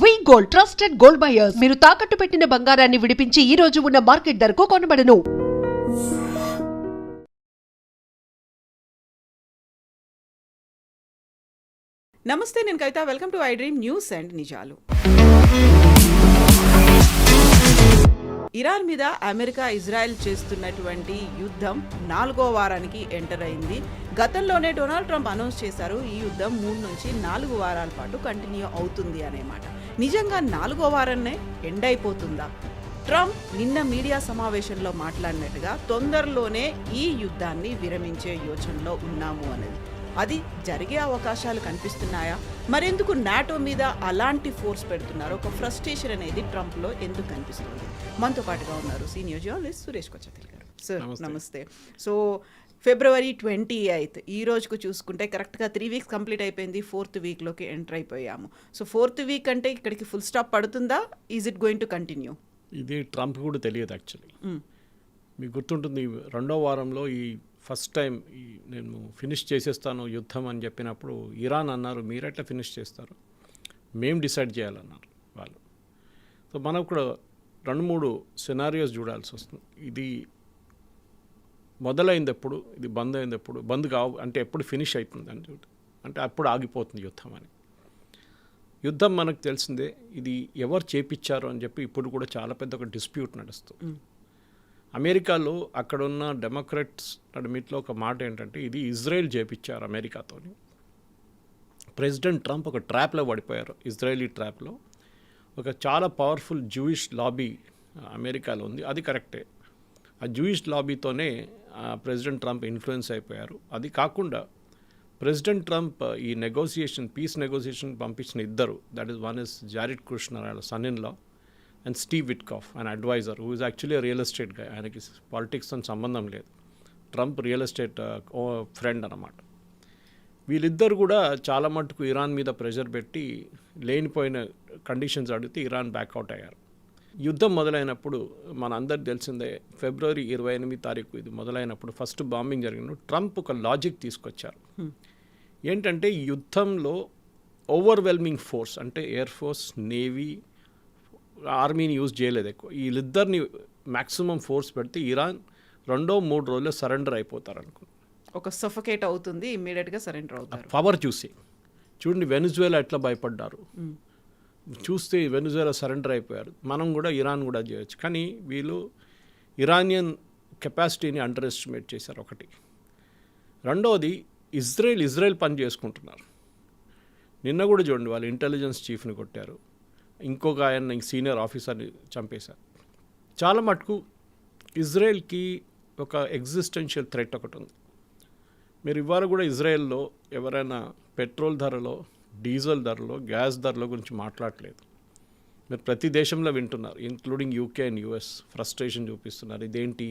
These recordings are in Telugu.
వి గోల్డ్ ట్రస్టెడ్ గోల్డ్ బయర్స్ మీరు తాకట్టు పెట్టిన బంగారాన్ని విడిపించి ఈ రోజు ఉన్న మార్కెట్ ధరకు కొనబడను. నమస్తే, నేను Kavitha. Welcome to I dream news and నిజాలు. ఇరాన్ మీద అమెరికా ఇజ్రాయెల్ చేస్తున్నటువంటి యుద్ధం 4వ వారానికి ఎంటర్ అయింది. గతంలోనే డొనాల్డ్ ట్రంప్ అనౌన్స్ చేశారు, ఈ యుద్ధం 3 నుంచి 4 వారాల పాటు కంటిన్యూ అవుతుంది అనే మాట. నిజంగా 4వ వారాన్నే ఎండ్ అయిపోతుందా? ట్రంప్ నిన్న మీడియా సమావేశంలో మాట్లాడినట్టుగా తొందరలోనే ఈ యుద్ధాన్ని విరమించే యోచనలో ఉన్నాము అనేది. అది జరిగే అవకాశాలు కనిపిస్తున్నాయా? మరెందుకు నాటో మీద అలాంటి ఫోర్స్ పెడుతున్నారు? ఒక ఫ్రస్ట్రేషన్ అనేది ట్రంప్లో ఎందుకు కనిపిస్తుంది? మనతో పాటుగా ఉన్నారు సీనియర్ జర్నలిస్ట్ సురేష్ కొచ్చతిల్ గారు. సార్ నమస్తే. సో February 28 ఈ రోజుకు చూసుకుంటే కరెక్ట్గా 3 వీక్స్ కంప్లీట్ అయిపోయింది. 4th వీక్లోకి ఎంటర్ అయిపోయాము. సో 4th వీక్ అంటే ఇక్కడికి ఫుల్ స్టాప్ పడుతుందా? Is it going to continue? ఇది ట్రంప్ కూడా తెలియదు యాక్చువల్లీ. మీకు గుర్తుంటుంది, 2వ వారంలో ఈ ఫస్ట్ టైం నేను ఫినిష్ చేసేస్తాను యుద్ధం అని చెప్పినప్పుడు ఇరాన్ అన్నారు, మీరెట్లా ఫినిష్ చేస్తారు, మేము డిసైడ్ చేయాలన్నారు వాళ్ళు. సో మనం కూడా 2-3 సినారియోస్ చూడాల్సి వస్తుంది. ఇది మొదలైంది ఎప్పుడు, ఇది బంద్ అయింది ఎప్పుడు, బంద్ కావు అంటే ఎప్పుడు ఫినిష్ అవుతుంది అని అంటే అప్పుడు ఆగిపోతుంది యుద్ధం అని. యుద్ధం మనకు తెలిసిందే, ఇది ఎవరు చేపించారు అని చెప్పి ఇప్పుడు కూడా చాలా పెద్ద ఒక డిస్ప్యూట్ నడుస్తుంది. అమెరికాలో అక్కడున్న డెమోక్రాట్స్ నడిమిట్లో ఒక మాట ఏంటంటే, ఇది ఇజ్రాయెల్ చేపించారు అమెరికాతోని. ప్రెసిడెంట్ ట్రంప్ ఒక ట్రాప్లో పడిపోయారు, ఇజ్రాయలీ ట్రాప్లో. ఒక చాలా పవర్ఫుల్ జూయిష్ లాబీ అమెరికాలో ఉంది, అది కరెక్టే. ఆ జూయిష్ లాబీతోనే ప్రెసిడెంట్ ట్రంప్ ఇన్ఫ్లుయెన్స్ అయిపోయారు. అది కాకుండా ప్రెసిడెంట్ ట్రంప్ ఈ పీస్ నెగోసియేషన్ పంపించిన ఇద్దరు, that is one is Jared Kushner, ఆయన son in law, and Steve Witkoff, ఆయన adviser, who is actually real estate గా. ఆయనకి పాలిటిక్స్తో సంబంధం లేదు, ట్రంప్ రియల్ ఎస్టేట్ ఫ్రెండ్ అన్నమాట. వీళ్ళిద్దరు కూడా చాలా మటుకు ఇరాన్ మీద ప్రెషర్ పెట్టి లేనిపోయిన కండిషన్స్ అడిగితే ఇరాన్ బ్యాక్అవుట్ అయ్యారు. యుద్ధం మొదలైనప్పుడు మన అందరికి తెలిసిందే, February 28 ఇది మొదలైనప్పుడు ఫస్ట్ బాంబింగ్ జరిగినప్పుడు ట్రంప్ ఒక లాజిక్ తీసుకొచ్చారు. ఏంటంటే యుద్ధంలో ఓవర్వెల్మింగ్ ఫోర్స్ అంటే ఎయిర్ ఫోర్స్, నేవీ, ఆర్మీని యూజ్ చేయలేదు ఎక్కువ. వీళ్ళిద్దరిని మ్యాక్సిమం ఫోర్స్ పెడితే ఇరాన్ 2-3 రోజుల్లో సరెండర్ అయిపోతారు అనుకో. ఒక సఫకేట్ అవుతుంది, ఇమ్మీడియట్గా సరెండర్ అవుతారు. పవర్ చూసి చూడండి, వెనిజువేలా ఎట్లా భయపడ్డారు చూస్తే, వెనిజువేలా సరెండర్ అయిపోయారు. మనం కూడా ఇరాన్ కూడా చేయొచ్చు, కానీ వీళ్ళు ఇరానియన్ కెపాసిటీని అండర్ ఎస్టిమేట్ చేశారు ఒకటి. రెండవది, ఇజ్రాయెల్ పని చేసుకుంటున్నారు. నిన్న కూడా చూడండి, వాళ్ళు ఇంటెలిజెన్స్ చీఫ్ని కొట్టారు, ఇంకొక ఆయన సీనియర్ ఆఫీసర్ని చంపేశారు. చాలా మటుకు ఇజ్రాయెల్కి ఒక ఎగ్జిస్టెన్షియల్ థ్రెట్ ఒకటి ఉంది. మీరు ఇవాళ కూడా ఇజ్రాయెల్లో ఎవరైనా పెట్రోల్ ధరలో, డీజిల్ ధరలో, గ్యాస్ ధరల గురించి మాట్లాడలేదు. మీరు ప్రతి దేశంలో వింటున్నారు, including UK and US. Frustration చూపిస్తున్నారు, ఇదేంటి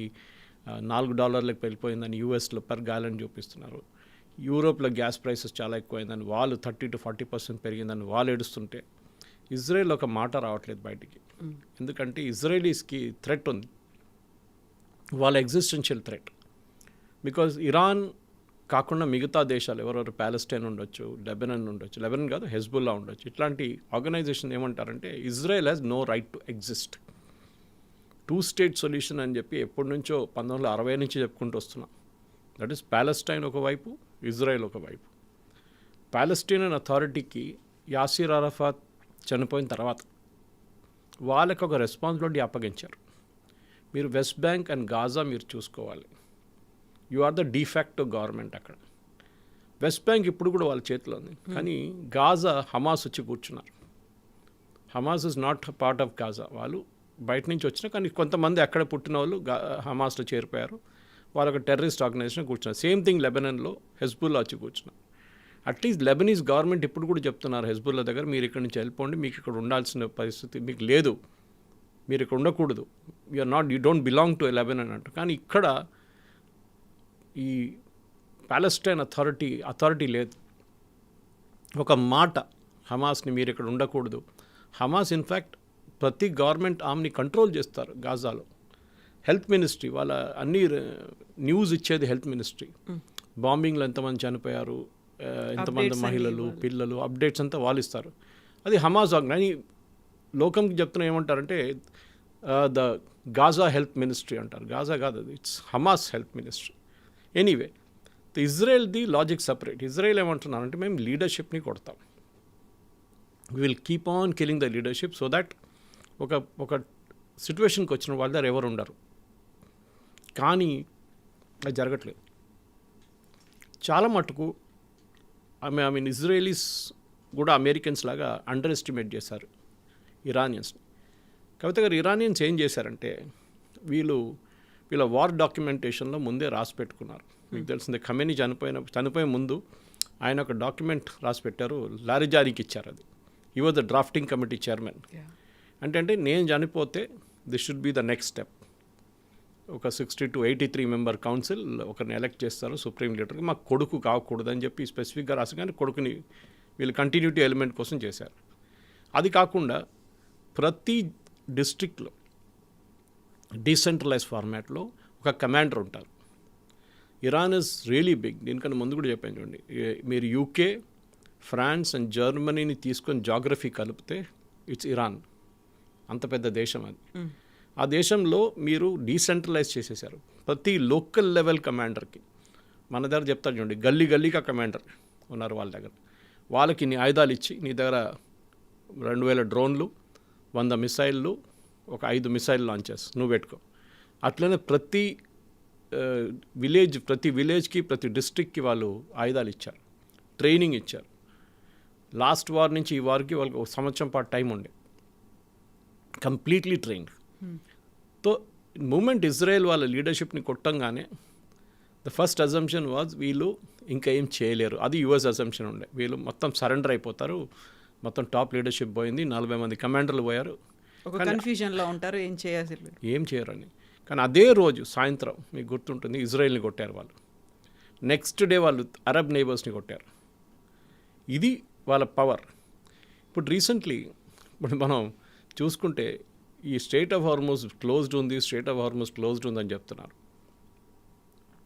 $4 వెళ్ళిపోయిందని యూఎస్లో పర్ గ్యాలన్ చూపిస్తున్నారు. యూరోప్లో గ్యాస్ ప్రైసెస్ చాలా ఎక్కువైందని వాళ్ళు 30-40% పెరిగిందని వాళ్ళు ఏడుస్తుంటే ఇజ్రాయెల్ ఒక మాట రావట్లేదు బయటికి. ఎందుకంటే ఇజ్రాయలీస్కి థ్రెట్ ఉంది, వాళ్ళ ఎగ్జిస్టెన్షియల్ థ్రెట్. బికాజ్ ఇరాన్ కాకుండా మిగతా దేశాలు ఎవరెవరు, ప్యాలెస్టైన్ ఉండొచ్చు, లెబనాన్ ఉండొచ్చు, లెబనాన్ కాదు హెజ్బుల్లా ఉండొచ్చు, ఇట్లాంటి ఆర్గనైజేషన్ ఏమంటారంటే Israel has no right to exist. 2 state solution అని చెప్పి ఎప్పటి నుంచో 1960 నుంచి చెప్పుకుంటూ వస్తున్నాం. దట్ ఈస్ ప్యాలెస్టైన్ ఒకవైపు, ఇజ్రాయెల్ ఒకవైపు. ప్యాలెస్టైన్ అథారిటీకి యాసిర్ అరఫాత్ చనిపోయిన తర్వాత వాళ్ళకి ఒక రెస్పాన్సిబిలిటీ అప్పగించారు, మీరు వెస్ట్ బ్యాంక్ అండ్ గాజా మీరు చూసుకోవాలి, you are the de facto government అక్కడ. వెస్ట్ బ్యాంక్ ఇప్పుడు కూడా వాళ్ళ చేతిలో ఉంది, కానీ గాజా హమాస్ వచ్చి కూర్చున్నారు. Hamas is not part of Gaza, వాళ్ళు బయట నుంచి వచ్చిన, కానీ కొంతమంది అక్కడ పుట్టిన వాళ్ళు హమాస్లో చేరిపోయారు, వాళ్ళు ఒక టెర్రరిస్ట్ ఆర్గనైజేషన్ కూర్చున్నారు. సేమ్ థింగ్ లెబనాన్లో హెజ్బుల్లా వచ్చి కూర్చున్నారు. అట్లీస్ట్ లెబనీస్ గవర్నమెంట్ ఇప్పుడు కూడా చెప్తున్నారు హెజ్బుల్లా దగ్గర, మీరు ఇక్కడ నుంచి వెళ్ళిపోండి, మీకు ఇక్కడ ఉండాల్సిన పరిస్థితి మీకు లేదు, మీరు ఇక్కడ ఉండకూడదు, you don't belong to Lebanon అంటూ. కానీ ఇక్కడ ఈ ప్యాలెస్టైన్ అథారిటీ లేదు. ఒక మాట హమాస్ని మీరు ఇక్కడ ఉండకూడదు. హమాస్ ఇన్ఫ్యాక్ట్ ప్రతి గవర్నమెంట్ ఆర్మ్ని కంట్రోల్ చేస్తారు గాజాలో. హెల్త్ మినిస్ట్రీ వాళ్ళ అన్ని న్యూస్ ఇచ్చేది హెల్త్ మినిస్ట్రీ. బాంబింగ్లో ఎంతమంది చనిపోయారు, ఎంతమంది మహిళలు, పిల్లలు, అప్డేట్స్ అంతా వాళ్ళు ఇస్తారు. అది హమాస్ కానీ లోకంకి చెప్తున్నా ఏమంటారంటే ద గాజా హెల్త్ మినిస్ట్రీ అంటారు. గాజా కాదు, అది it's Hamas health ministry. Anyway, ఇజ్రాయెల్ది లాజిక్ సపరేట్. ఇజ్రాయెల్ ఏమంటున్నారంటే మేము లీడర్షిప్ని కొడతాం, we will keep on killing the leadership so that ఒక సిచ్యువేషన్కి వచ్చిన వాళ్ళ దగ్గర ఎవరు ఉండరు. కానీ అది జరగట్లేదు. చాలా మటుకు ఐ మీన్ ఇజ్రాయలీస్ కూడా అమెరికన్స్ లాగా అండర్ ఎస్టిమేట్ చేశారు ఇరానియన్స్ని. కవిత గారు, ఇరానియన్స్ ఏం చేశారంటే వీళ్ళ వార్ డాక్యుమెంటేషన్లో ముందే రాసి పెట్టుకున్నారు. మీకు తెలిసిందే, ఖమేనీ చనిపోయే ముందు ఆయన ఒక డాక్యుమెంట్ రాసి పెట్టారు, లారిజానికి ఇచ్చారు. అది ఈ was the drafting committee chairman. అంటే నేను చనిపోతే this should be the next step. ఒక 60 to 83 మెంబర్ కౌన్సిల్ ఒకరిని ఎలక్ట్ చేస్తారు సుప్రీం లీడర్కి. మాకు కొడుకు కాకూడదని చెప్పి స్పెసిఫిక్గా రాసి, కానీ కొడుకుని వీళ్ళు కంటిన్యూటీ ఎలిమెంట్ కోసం చేశారు. అది కాకుండా ప్రతి డిస్ట్రిక్ట్లో డీసెంట్రలైజ్ ఫార్మాట్లో ఒక కమాండర్ ఉంటారు. Iran is really big. దీనికన్నా ముందు కూడా చెప్పాను చూడండి, మీరు యూకే, ఫ్రాన్స్ అండ్ జర్మనీని తీసుకొని జాగ్రఫీ కలిపితే ఇట్స్ ఇరాన్. అంత పెద్ద దేశం అది. ఆ దేశంలో మీరు డీసెంట్రలైజ్ చేసేసారు. ప్రతి లోకల్ లెవెల్ కమాండర్కి మన దగ్గర చెప్తారు చూడండి, గల్లీగా కమాండర్ ఉన్నారు వాళ్ళ దగ్గర. వాళ్ళకి నీ ఆయుధాలు ఇచ్చి, నీ దగ్గర 2000 డ్రోన్లు, 100 మిసైళ్ళు, ఒక 5 మిసైల్ లాంచెస్ నువ్వు పెట్టుకో. అట్లనే ప్రతి విలేజ్కి ప్రతి డిస్ట్రిక్ట్కి వాళ్ళు ఆయుధాలు ఇచ్చారు, ట్రైనింగ్ ఇచ్చారు. లాస్ట్ వార్ నుంచి ఈ వార్కి వాళ్ళకి 1 సంవత్సరం పాటు టైం ఉండే, completely trained. So moment Israel వాళ్ళ లీడర్షిప్ని కొట్టంగానే ద ఫస్ట్ అజంప్షన్ వాజ్ వీళ్ళు ఇంకా ఏం చేయలేరు. అది యుఎస్ అజంప్షన్ ఉండే, వీళ్ళు మొత్తం సరెండర్ అయిపోతారు, మొత్తం టాప్ లీడర్షిప్ పోయింది, 40 మంది కమాండర్లు పోయారు, ఒక కన్ఫ్యూజన్లో ఉంటారు, ఏం చేయరని. కానీ అదే రోజు సాయంత్రం మీకు గుర్తుంటుంది, ఇజ్రాయెల్ని కొట్టారు వాళ్ళు. నెక్స్ట్ డే వాళ్ళు అరబ్ నైబర్స్ని కొట్టారు. ఇది వాళ్ళ పవర్. ఇప్పుడు రీసెంట్లీ మనం చూసుకుంటే ఈ స్ట్రెయిట్ ఆఫ్ హార్మోజ్ క్లోజ్డ్ ఉందని చెప్తున్నారు.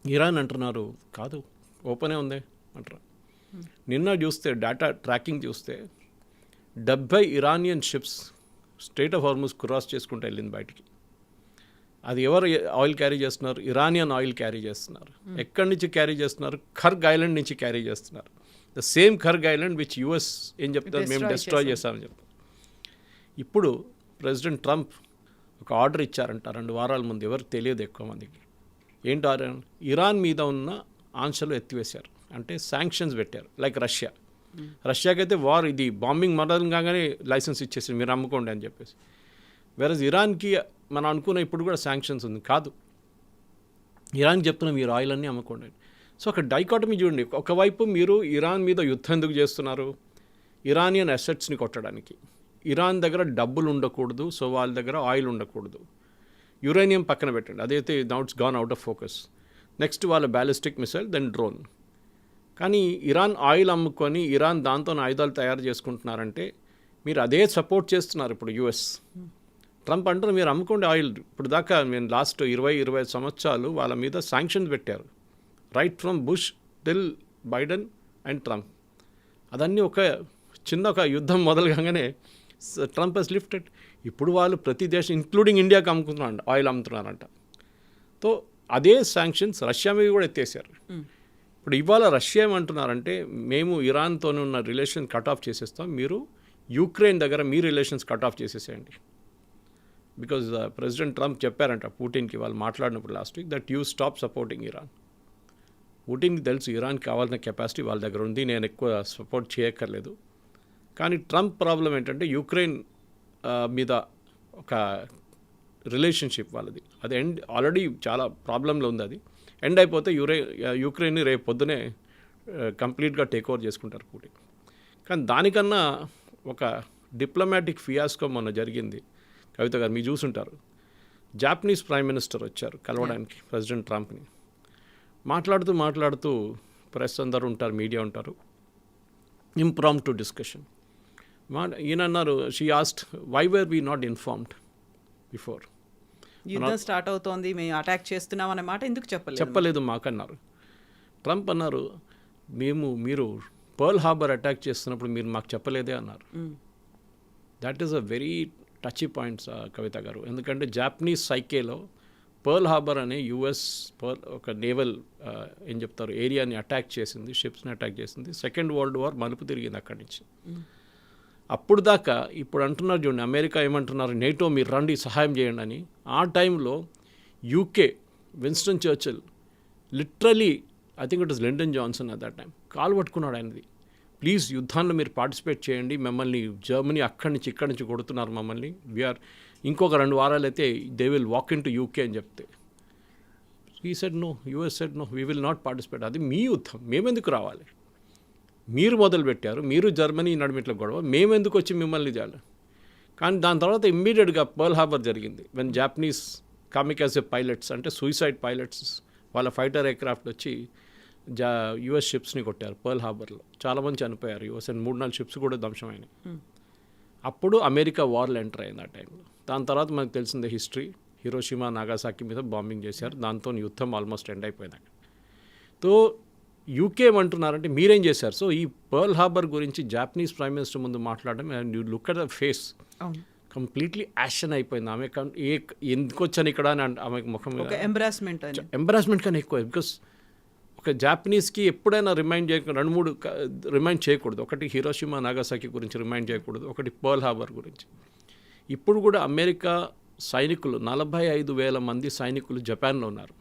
ఇరాన్ అంటున్నారు కాదు, ఓపెనే ఉంది అంటారు. నిన్న చూస్తే డేటా ట్రాకింగ్ చూస్తే 70 Iranian ships strait of Hormuz cross చేసుకుంటూ వెళ్ళింది బయటికి. అది ఎవరు ఆయిల్ క్యారీ చేస్తున్నారు? ఇరానియన్ ఆయిల్ క్యారీ చేస్తున్నారు. ఎక్కడి నుంచి క్యారీ చేస్తున్నారు? ఖర్గ్ ఐలాండ్ నుంచి క్యారీ చేస్తున్నారు. The same Kharg island which US ఏం చెప్తారు, మేము డిస్ట్రాయ్ చేస్తామని చెప్తారు. ఇప్పుడు ప్రెసిడెంట్ ట్రంప్ ఒక ఆర్డర్ ఇచ్చారంట 2 వారాల ముందు, ఎవరికి తెలియదు ఎక్కువ మందికి. ఏంటి ఆర్డర్? ఇరాన్ మీద ఉన్న ఆంక్షలు ఎత్తివేశారు, అంటే శాంక్షన్స్ పెట్టారు. లైక్ రష్యాకైతే వార్ ఇది బాంబింగ్ మొదలు కాగానే లైసెన్స్ ఇచ్చేసి మీరు అమ్ముకోండి అని చెప్పేసి. వేరేజ్ ఇరాన్కి మనం అనుకున్న ఇప్పుడు కూడా శాంక్షన్స్ ఉంది. కాదు, ఇరాన్కి చెప్తున్నాం మీరు ఆయిల్ అన్నీ అమ్ముకోండి. సో ఒక డైకాటమీ చూడండి, ఒకవైపు మీరు ఇరాన్ మీద యుద్ధం ఎందుకు చేస్తున్నారు? ఇరానియన్ అసెట్స్ని కొట్టడానికి. ఇరాన్ దగ్గర డబ్బులు ఉండకూడదు, సో వాళ్ళ దగ్గర ఆయిల్ ఉండకూడదు. యురేనియం పక్కన పెట్టండి, అదైతే now it's gone out of focus. Next వాళ్ళ బ్యాలిస్టిక్ మిసైల్, దెన్ డ్రోన్. కానీ ఇరాన్ ఆయిల్ అమ్ముకొని ఇరాన్ దాంతో ఆయుధాలు తయారు చేసుకుంటున్నారంటే మీరు అదే సపోర్ట్ చేస్తున్నారు ఇప్పుడు యుఎస్. ట్రంప్ అంటారు మీరు అమ్ముకోండి ఆయిల్. ఇప్పుడు దాకా నేను లాస్ట్ 20-25 సంవత్సరాలు వాళ్ళ మీద శాంక్షన్స్ పెట్టారు, right from bush till Biden and Trump. అదన్నీ ఒక యుద్ధం మొదలు కాగానే ట్రంప్ హెస్ లిఫ్టెడ్. ఇప్పుడు వాళ్ళు ప్రతి దేశం ఇంక్లూడింగ్ ఇండియాకి అమ్ముకుంటున్నారంట, ఆయిల్ అమ్ముతున్నారంట. సో అదే శాంక్షన్స్ రష్యా మీద కూడా ఎత్తేసారు. ఇప్పుడు ఇవాళ రష్యా ఏమంటున్నారంటే మేము ఇరాన్తో ఉన్న రిలేషన్ కట్ ఆఫ్ చేసేస్తాం, మీరు యుక్రెయిన్ దగ్గర మీ రిలేషన్స్ కట్ ఆఫ్ చేసేసేయండి. బికాజ్ ప్రెసిడెంట్ ట్రంప్ చెప్పారంట పుటిన్కి, వాళ్ళు మాట్లాడినప్పుడు last week, that you stop supporting Iran. పుటిన్కి తెలుసు ఇరాన్కి కావాల్సిన కెపాసిటీ వాళ్ళ దగ్గర ఉంది, నేను ఎక్కువ సపోర్ట్ చేయక్కర్లేదు. కానీ ట్రంప్ ప్రాబ్లం ఏంటంటే యుక్రెయిన్ మీద ఒక రిలేషన్షిప్ వాళ్ళది, అది ఆల్రెడీ చాలా ప్రాబ్లంలో ఉంది. అది ఎండ్ అయిపోతే యుక్రెయిన్ని రేపు పొద్దునే కంప్లీట్గా టేక్ ఓవర్ చేసుకుంటారు పుటిన్. కానీ దానికన్నా ఒక డిప్లొమాటిక్ ఫియాస్కో మొన్న జరిగింది. కవిత గారు మీరు చూసుంటారు, జాపనీస్ ప్రైమ్ మినిస్టర్ వచ్చారు కలవడానికి ప్రెసిడెంట్ ట్రంప్ని. మాట్లాడుతూ ప్రెస్ అందరూ ఉంటారు, మీడియా ఉంటారు, ఇంప్రాంప్టు డిస్కషన్. ఈయన అన్నారు, she asked why were we not informed before. యుద్ధం స్టార్ట్ అవుతోంది, మేము అటాక్ చేస్తున్నాం అనే మాట ఎందుకు చెప్పలేదు మాకన్నారు. ట్రంప్ అన్నారు, మీరు పర్ల్ హార్బర్ అటాక్ చేస్తున్నప్పుడు మీరు మాకు చెప్పలేదే అన్నారు. That is a very touchy points Kavitha గారు. ఎందుకంటే జాపనీస్ సైకేలో పర్ల్ హార్బర్ అనే యుఎస్ ఒక నేవల్ ఏం చెప్తారు ఏరియాని అటాక్ చేసింది, షిప్స్ని అటాక్ చేసింది. సెకండ్ వరల్డ్ వార్ మలుపు తిరిగింది అక్కడి నుంచి. అప్పుడు దాకా ఇప్పుడు అంటున్నారు చూడండి, అమెరికా ఏమంటున్నారు, నేటో మీరు రండి సహాయం చేయండి అని. ఆ టైంలో UK Winston Churchill literally, I think it is Lyndon Johnson at that time, కాలు పట్టుకున్నాడు ఆయనది. ప్లీజ్ యుద్ధాల్లో మీరు పార్టిసిపేట్ చేయండి, మిమ్మల్ని జర్మనీ అక్కడి నుంచి ఇక్కడి నుంచి కొడుతున్నారు మమ్మల్ని, వీఆర్ ఇంకొక 2 వారాలు అయితే they will walk into UK అని చెప్తే ఈ said no, US said no, we will not participate. అది మీ యుద్ధం, మేమెందుకు రావాలి, మీరు మొదలుపెట్టారు, మీరు జర్మనీ నడిమిట్లో గొడవ, మేమెందుకు వచ్చి మిమ్మల్ని చేయాలి. కానీ దాని తర్వాత ఇమ్మీడియట్గా పర్ల్ హార్బర్ జరిగింది. వెన్ జాపనీస్ కామికాజే పైలట్స్ అంటే సూసైడ్ పైలట్స్ వాళ్ళ ఫైటర్ ఎయిర్క్రాఫ్ట్ వచ్చి యుఎస్ షిప్స్ని కొట్టారు పర్ల్ హార్బర్లో. చాలామంది చనిపోయారు యుఎస్ అండ్ 3-4 షిప్స్ కూడా ధ్వంసమైనాయి. అప్పుడు అమెరికా వార్లో ఎంటర్ అయింది ఆ టైంలో. దాని తర్వాత మనకు తెలిసిందే హిస్టరీ, హిరోషిమా నాగాసాకి మీద బాంబింగ్ చేశారు, దాంతో యుద్ధం ఆల్మోస్ట్ ఎండ్ అయిపోయింది అక్కడ. తో యూకే ఏమంటున్నారంటే మీరేం చేశారు. సో ఈ పర్ల్ హార్బర్ గురించి జాపనీస్ ప్రైమ్ మినిస్టర్ ముందు మాట్లాడడం, and you look at the face, completely action అయిపోయింది. ఆమె ఎందుకు వచ్చాను ఇక్కడ అని ఆమె ముఖం మీద ఎంబరాస్మెంట్ కానీ ఎక్కువ. బికాస్ ఒక జాపనీస్కి ఎప్పుడైనా రిమైండ్ చేయకుండా 2-3 రిమైండ్ చేయకూడదు. ఒకటి హిరోషిమా నాగాసాకి గురించి రిమైండ్ చేయకూడదు, ఒకటి పర్ల్ హార్బర్ గురించి. ఇప్పుడు కూడా అమెరికా సైనికులు 45,000 మంది సైనికులు జపాన్లో ఉన్నారు.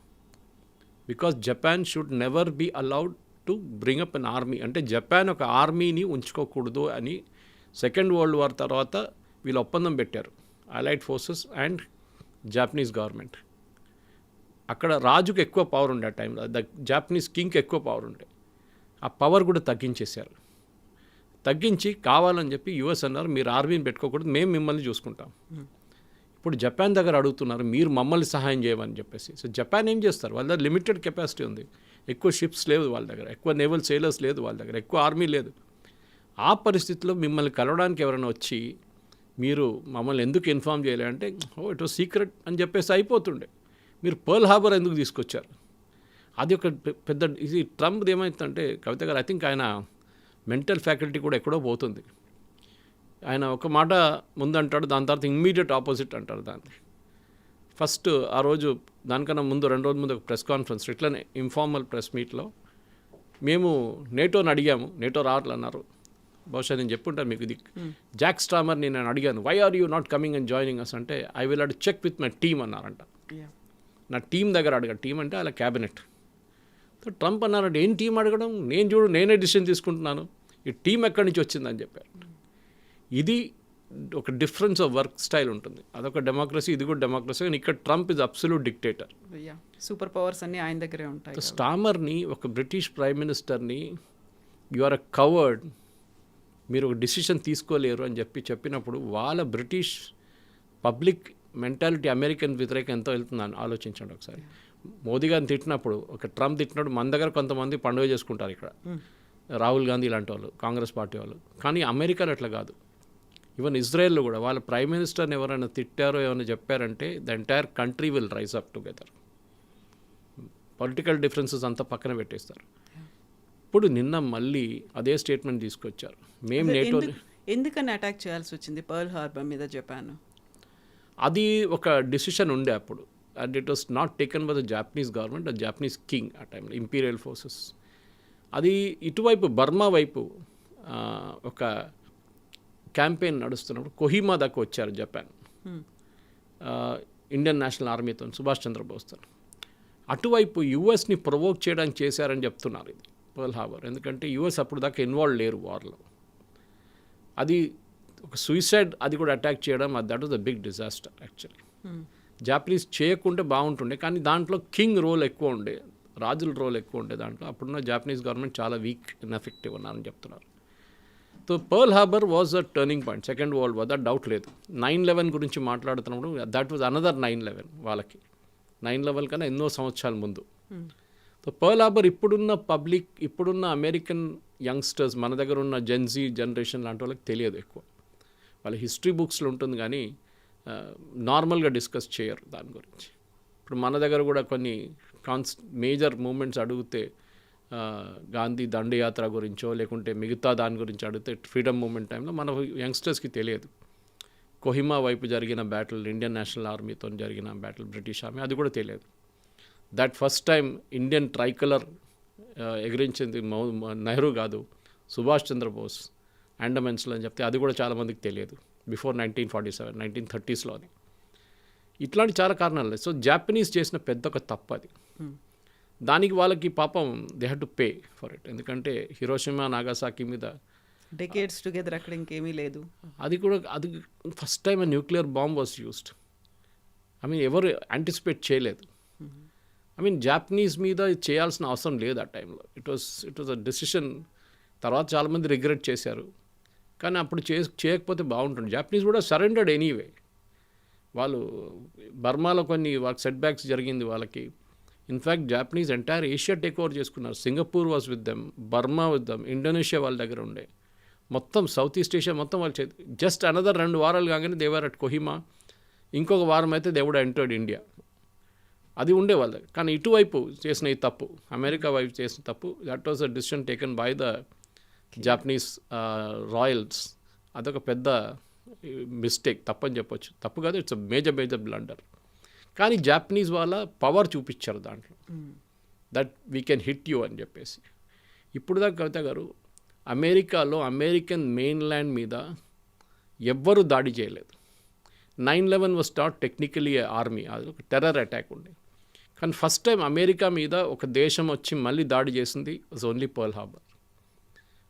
Because Japan should never be allowed to bring up an army. అంటే జపాన్ ఒక ఆర్మీని ఉంచుకోకూడదు అని సెకండ్ వరల్డ్ వార్ తర్వాత వీళ్ళు ఒప్పందం పెట్టారు, allied forces and Japanese government. అక్కడ రాజుకు ఎక్కువ పవర్ ఉండే ఆ టైంలో, ద జాపనీస్ కింగ్కి ఎక్కువ పవర్ ఉండే. ఆ పవర్ కూడా తగ్గించేశారు. తగ్గించి కావాలని చెప్పి యుఎస్ అన్నారు మీరు ఆర్మీని పెట్టుకోకూడదు, మేము మిమ్మల్ని చూసుకుంటాం. ఇప్పుడు జపాన్ దగ్గర అడుగుతున్నారు మీరు మమ్మల్ని సహాయం చేయమని చెప్పేసి. సో జపాన్ ఏం చేస్తారు, వాళ్ళ దగ్గర లిమిటెడ్ కెపాసిటీ ఉంది, ఎక్కువ షిప్స్ లేదు వాళ్ళ దగ్గర, ఎక్కువ నేవల్ సేలర్స్ లేదు వాళ్ళ దగ్గర, ఎక్కువ ఆర్మీ లేదు. ఆ పరిస్థితిలో మిమ్మల్ని కలవడానికి ఎవరైనా వచ్చి మీరు మమ్మల్ని ఎందుకు ఇన్ఫార్మ్ చేయలేదంటే ఇట్ వాజ్ సీక్రెట్ అని చెప్పేసి అయిపోతుండే. మీరు పర్ల్ హార్బర్ ఎందుకు తీసుకొచ్చారు, అది ఒక పెద్ద ఇది. ట్రంప్ ఏమవుతుందంటే కవిత గారు, ఐ థింక్ ఆయన మెంటల్ ఫ్యాకల్టీ కూడా ఎక్కడో పోతుంది. ఆయన ఒక మాట ముందు అంటాడు, దాని తర్వాత ఇమ్మీడియట్ ఆపోజిట్ అంటారు దాన్ని. ఫస్ట్ ఆ రోజు దానికన్నా ముందు 2 రోజుల ముందు ఒక ప్రెస్ కాన్ఫరెన్స్, ఇట్లనే ఇన్ఫార్మల్ ప్రెస్ మీట్లో మేము నేటోని అడిగాము, నేటో రావట్లన్నారు. బహుశా నేను చెప్పుంటాను మీకు ఇది. జాక్ స్ట్రామర్ని నేను అడిగాను, why are you not coming and joining us అంటే, I will have to check with my team అన్నారంట. నా టీం దగ్గర అడగ, టీం అంటే అలా క్యాబినెట్. సో ట్రంప్ అన్నారంటే ఏం టీం అడగడం, నేనే డిసిషన్ తీసుకుంటున్నాను, ఈ టీం ఎక్కడి నుంచి వచ్చిందని చెప్పారు. ఇది ఒక డిఫరెన్స్ ఆఫ్ వర్క్ స్టైల్ ఉంటుంది. అదొక డెమోక్రసీ, ఇది కూడా డెమోక్రసీ. కానీ ఇక్కడ Trump is absolute dictator. Super powers అన్నీ ఆయన దగ్గరే ఉంటాయి. స్టామర్ని, ఒక బ్రిటిష్ ప్రైమ్ మినిస్టర్ని యు ఆర్ అ కవర్డ్, మీరు ఒక డిసిషన్ తీసుకోలేరు అని చెప్పినప్పుడు వాళ్ళ బ్రిటిష్ పబ్లిక్ మెంటాలిటీ అమెరికన్ వ్యతిరేకం ఎంతో వెళ్తుందని ఆలోచించండి ఒకసారి. మోదీ గారిని తిట్టినప్పుడు, ఒక ట్రంప్ తిట్టినప్పుడు మన దగ్గర కొంతమంది పండుగ చేసుకుంటారు ఇక్కడ, రాహుల్ గాంధీ లాంటి వాళ్ళు, కాంగ్రెస్ పార్టీ వాళ్ళు. కానీ అమెరికాలో అట్లా కాదు. ఈవెన్ ఇజ్రాయెల్లో కూడా వాళ్ళ ప్రైమ్ మినిస్టర్ని ఎవరైనా తిట్టారో ఏమైనా చెప్పారంటే the entire country will rise up together. Political differences అంతా పక్కన పెట్టేస్తారు. ఇప్పుడు నిన్న మళ్ళీ అదే స్టేట్మెంట్ తీసుకొచ్చారు, మేము నేటో. ఎందుకని అటాక్ చేయాల్సి వచ్చింది పర్ల్ హార్బర్ మీద జపాన్? అది ఒక డిసిషన్ ఉండే అప్పుడు, and it was not taken by the Japanese government, the Japanese king ఆ టైంలో, ఇంపీరియల్ ఫోర్సెస్. అది ఇటువైపు బర్మా వైపు ఒక క్యాంపెయిన్ నడుస్తున్నప్పుడు కొహిమా దాకా వచ్చారు జపాన్, ఇండియన్ నేషనల్ ఆర్మీతో, సుభాష్ చంద్రబోస్తో. అటువైపు యుఎస్ని ప్రొవోక్ చేయడానికి చేశారని చెప్తున్నారు ఇది పర్ల్ హార్బర్. ఎందుకంటే యుఎస్ అప్పుడు దాకా ఇన్వాల్వ్ లేరు వార్లో. అది ఒక సూసైడ్, అది కూడా అటాక్ చేయడం, that was the big disaster actually. Japanese చేయకుంటే బాగుంటుండే, కానీ దాంట్లో కింగ్ రోల్ ఎక్కువ ఉండే, రాజుల రోల్ ఎక్కువ ఉండే దాంట్లో. అప్పుడున్న జాపనీస్ గవర్నమెంట్ చాలా వీక్ ఇన్ఎఫెక్టివ్ ఉన్నారని చెప్తున్నారు. So pearl harbour was a turning point, second world war, that doubt లేదు. 9/11 గురించి మాట్లాడుతున్నప్పుడు దట్ వాజ్ అనదర్ 9/11 వాళ్ళకి. 9/11 కన్నా ఎన్నో సంవత్సరాల ముందు. సో పర్ల్ హార్బర్ ఇప్పుడున్న పబ్లిక్, ఇప్పుడున్న అమెరికన్ యంగ్స్టర్స్, మన దగ్గర ఉన్న జెన్జీ జనరేషన్ లాంటి వాళ్ళకి తెలియదు ఎక్కువ. వాళ్ళ హిస్టరీ బుక్స్లో ఉంటుంది కానీ నార్మల్గా డిస్కస్ చేయరు దాని గురించి. ఇప్పుడు మన దగ్గర కూడా కొన్ని మేజర్ మూమెంట్స్ అడిగితే, గాంధీ దండయాత్ర గురించో లేకుంటే మిగతా దాని గురించి అడిగితే, ఫ్రీడమ్ మూమెంట్ టైంలో మన యంగ్స్టర్స్కి తెలియదు. కొహిమా వైపు జరిగిన బ్యాటిల్, ఇండియన్ నేషనల్ ఆర్మీతో జరిగిన బ్యాటిల్, బ్రిటిష్ ఆర్మీ, అది కూడా తెలియదు. That first time Indian tricolour ఎగిరించింది నెహ్రూ కాదు, సుభాష్ చంద్రబోస్ అండమాన్స్లో అని చెప్తే అది కూడా చాలామందికి తెలియదు. బిఫోర్ 1947, 1930s అది. ఇట్లాంటి చాలా కారణాలు లేదు. సో జాపనీస్ చేసిన పెద్ద ఒక తప్పు అది. దానికి వాళ్ళకి పాపం they had to pay for it. ఎందుకంటే హిరోషిమా, నాగాసాకి మీద డెకేడ్స్ టుగెదర్ అక్కడ ఇంకేమీ లేదు. అది first time nuclear bomb was used. ఎవరు యాంటిసిపేట్ చేయలేదు. జాపనీస్ మీద చేయాల్సిన అవసరం లేదు ఆ టైంలో. It was a decision. తర్వాత చాలామంది రిగ్రెట్ చేశారు, కానీ అప్పుడు చేయకపోతే బాగుంటుంది. జాపనీస్ కూడా సరెండర్డ్ ఎనీవే. వాళ్ళు బర్మాలో కొన్ని వాళ్ళకి సెట్ బ్యాక్స్ జరిగింది వాళ్ళకి. In fact Japanese entire Asia take over చేసుకున్నారు. Singapore was with them, Burma with them, Indonesia వాళ్ళ దగ్గర ఉండే, మొత్తం సౌత్ ఈస్ట్ ఏషియా మొత్తం వాళ్ళు జస్ట్ అనదర్ 2 వారాలు కాగానే దేవర్ అట్ కొహిమా. ఇంకొక వారం అయితే దేవుడు ఎంటర్డ్ ఇండియా. అది ఉండే వాళ్ళ. కానీ ఇటువైపు చేసిన ఈ తప్పు, అమెరికా వైపు చేసిన తప్పు, that was a decision taken by the Japanese Royals. అదొక పెద్ద మిస్టేక్, తప్పని చెప్పొచ్చు. తప్పు కాదు, ఇట్స్ మేజర్ బ్లండర్. కానీ జాపనీస్ వాళ్ళ పవర్ చూపించారు దాంట్లో, that we can hit you అని చెప్పేసి. ఇప్పుడు దాకా కవిత గారు, అమెరికాలో అమెరికన్ మెయిన్ ల్యాండ్ మీద ఎవ్వరూ దాడి చేయలేదు. 9/11 వాజ్ నాట్ టెక్నికలీ ఆర్మీ, అది ఒక టెర్రర్ అటాక్ ఉండే. కానీ ఫస్ట్ టైం అమెరికా మీద ఒక దేశం వచ్చి మళ్ళీ దాడి చేసింది వాజ్ ఓన్లీ పర్ల్ హార్బర్.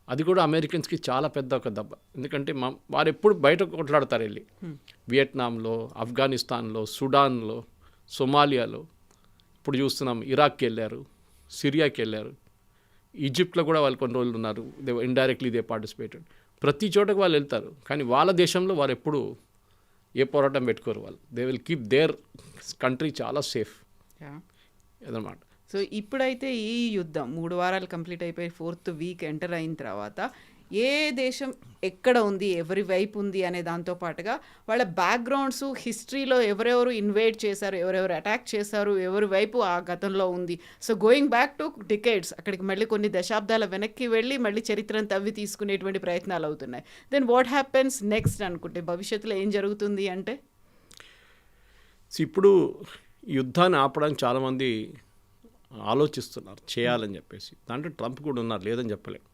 అది కూడా అమెరికన్స్కి చాలా పెద్ద ఒక దెబ్బ. ఎందుకంటే వారు ఎప్పుడు బయట కొట్లాడతారు వెళ్ళి, వియట్నాంలో, ఆఫ్ఘనిస్తాన్లో, సుడాన్లో, సొమాలియాలో, ఇప్పుడు చూస్తున్నాం ఇరాక్కి వెళ్ళారు, సిరియాకి వెళ్ళారు, ఈజిప్ట్లో కూడా వాళ్ళు కొన్ని రోజులు ఉన్నారు. Indirectly they participated. ప్రతి చోటకు వాళ్ళు వెళ్తారు, కానీ వాళ్ళ దేశంలో వారు ఎప్పుడు ఏ పోరాటం పెట్టుకోరు. వాళ్ళు they will keep there country చాలా సేఫ్ అదనమాట. సో ఇప్పుడైతే ఈ యుద్ధం 3 వారాలు కంప్లీట్ అయిపోయి 4th వీక్ ఎంటర్ అయిన తర్వాత ఏ దేశం ఎక్కడ ఉంది, ఎవరి వైపు ఉంది అనే దాంతో పాటుగా వాళ్ళ బ్యాక్గ్రౌండ్స్, హిస్టరీలో ఎవరెవరు ఇన్వేట్ చేశారు, ఎవరెవరు అటాక్ చేశారు, ఎవరి వైపు ఆ గతంలో ఉంది. So going back to decades, అక్కడికి మళ్ళీ కొన్ని దశాబ్దాల వెనక్కి వెళ్ళి మళ్ళీ చరిత్రను తవ్వి తీసుకునేటువంటి ప్రయత్నాలు అవుతున్నాయి. దెన్ వాట్ హ్యాపెన్స్ నెక్స్ట్ అనుకుంటే భవిష్యత్తులో ఏం జరుగుతుంది అంటే, ఇప్పుడు యుద్ధాన్ని ఆపడానికి చాలామంది ఆలోచిస్తున్నారు చేయాలని చెప్పేసి. దాంట్లో ట్రంప్ కూడా ఉన్నారు, లేదని చెప్పలేం.